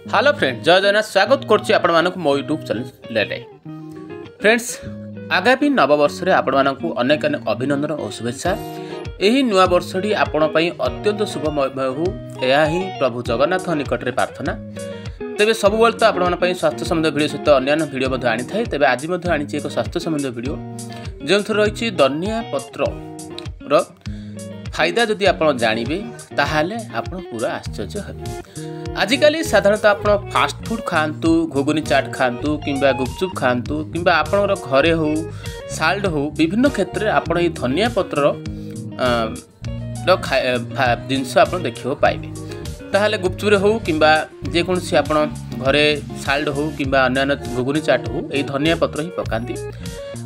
Hello friends, जय जगन्नाथ। स्वागत करुच्ची आपण मानक मो यूट्यूब चैनल लेटे। फ्रेंड्स, आगामी नववर्ष रे आपण मानक अनेक अनेक अभिनंदन और शुभेच्छा। यही नुआ वर्षटी आपण पई अत्यंत शुभमय हो, यह ही प्रभु जगन्नाथ निकट रे प्रार्थना। तेबे सब बेल तो आपण पई स्वास्थ्य संबंधी वीडियो सहित अन्य वीडियो मध्ये आनी थाए। तेबे आज मध्ये आनी एक स्वास्थ्य संबंधी वीडियो जो रही धनिया पत्र रो फायदा जदि आपण जानिबे ताहाले आपण पूरा आश्चर्य हेबे। आजिकाली साधारणतः आप फास्ट फूड खातु, घुगुनी चाट खातु कि गुपचुप खातु कि आपणर घरे हो साल्ड हो विभिन्न क्षेत्र में आप धनिया पत्र जिनस आप देखा पाइबे। ताहले गुपचुप हो कि जेकोसी आप घरे साल्ड हो कि अन्य घुगुनी चाट हो ये धनिया पत्र ही पकाती।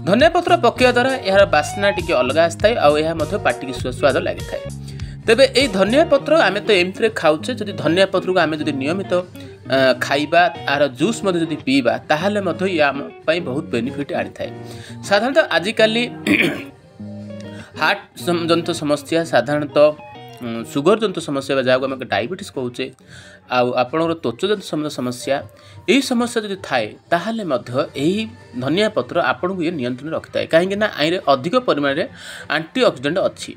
धनिया पत्र पकड़ा द्वारा यार बास्ना टी अलग आए और पार्टी स्वाद लगी था। तेबे ए धनिया पत्र आमे तो एमती खाऊचे। जदि धनिया पत्र को आमे जदि नियमित खाइबा आर जूस जदि पीबा ताहले ये आम पई बहुत बेनिफिट आनी थाए। साधारणतः आजिकाली हार्ट जनित समस्या, साधारणतः सुगर जनित समस्या जहाँ आम डायबिटीज कहूचे आपणर त्वचा जनित समस्या, यही समस्या जदि थाए ताहले यही धनिया पत्र आपन को ये नियंत्रण रखी थाए। कहीं आईरे अधिक परिमाण में एंटीऑक्सीडेंट अच्छी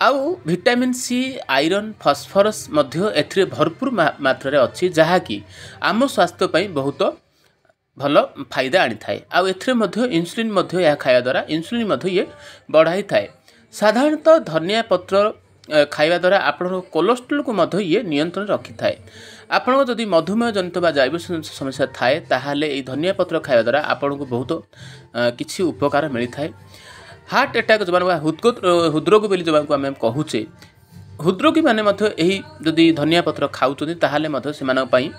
आउ विटामिन सी, आयरन, फॉस्फोरस एथिरे भरपूर मात्रा अच्छी जहाँकि आम स्वास्थ्य पर बहुत भल फायदा आनी थाए। आउ एथिरे इंसुलिन या खाया द्वारा इंसुलिन ये बढ़ाई थाए। साधारणतः धनिया पत्र खाइबा द्वारा आपन कोलेस्ट्रॉल को ये नियंत्रण रखी थाए। आपन जदि मधुमेह जनित डायबिटीज समस्या थाए ताहले ए धनिया पत्र खाइबा द्वारा आपन को बहुत किछि उपकार मिली थाए। हार्ट अटैक जो हृदरोग बोली जो आम कहूचे, हृदरोगी मैंने जदि धनिया पत्र खाऊँ ताहले से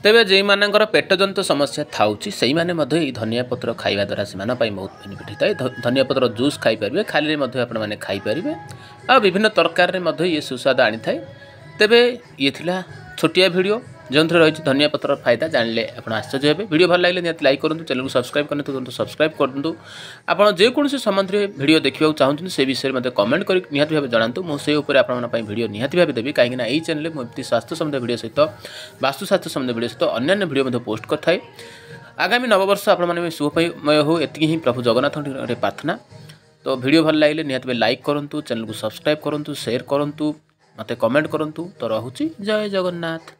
तेबे जे मानकर पेट जनित समस्या थाउची से मैंने धनिया पत्र खाइबा द्वारा से बहुत बेनिफिट होता है। धनिया पत्र जूस खाई पारे, खाली आपने खाईपारे आ विभिन्न तरकारी में ये सुस्वाद आनी थाए। तेबे ये थिला छोटिया वीडियो जो रही धनिया पत्र फायदा जानले आप आश्चर्य हे। वीडियो भल लगे निहाती लाइक करूँ, चैनल को सब्सक्राइब करते सब्सक्राइब करूँ। आपड़ जेकोसी संबंधी वीडियो देखा चाहते से विषय में कमेंट कर निहाती भाव जनातु। मुझे वीडियो निहाती भाव देवी कहीं यही चैनल मुझे स्वास्थ्य संबंधी वीडियो सहित वास्तुशास्त्र संबंधी वीडियो सहित अन्य वीडियो पोस्ट करए। आगामी नववर्ष आपने शुभमय हो, एति ही प्रभु जगन्नाथ प्रार्थना। तो वीडियो भल लगे निहाती लाइक करूँ, चैनल को सब्सक्राइब करूँ, शेयर करूँ, मत कमेंट करूँ। तो रोचे जय जगन्नाथ।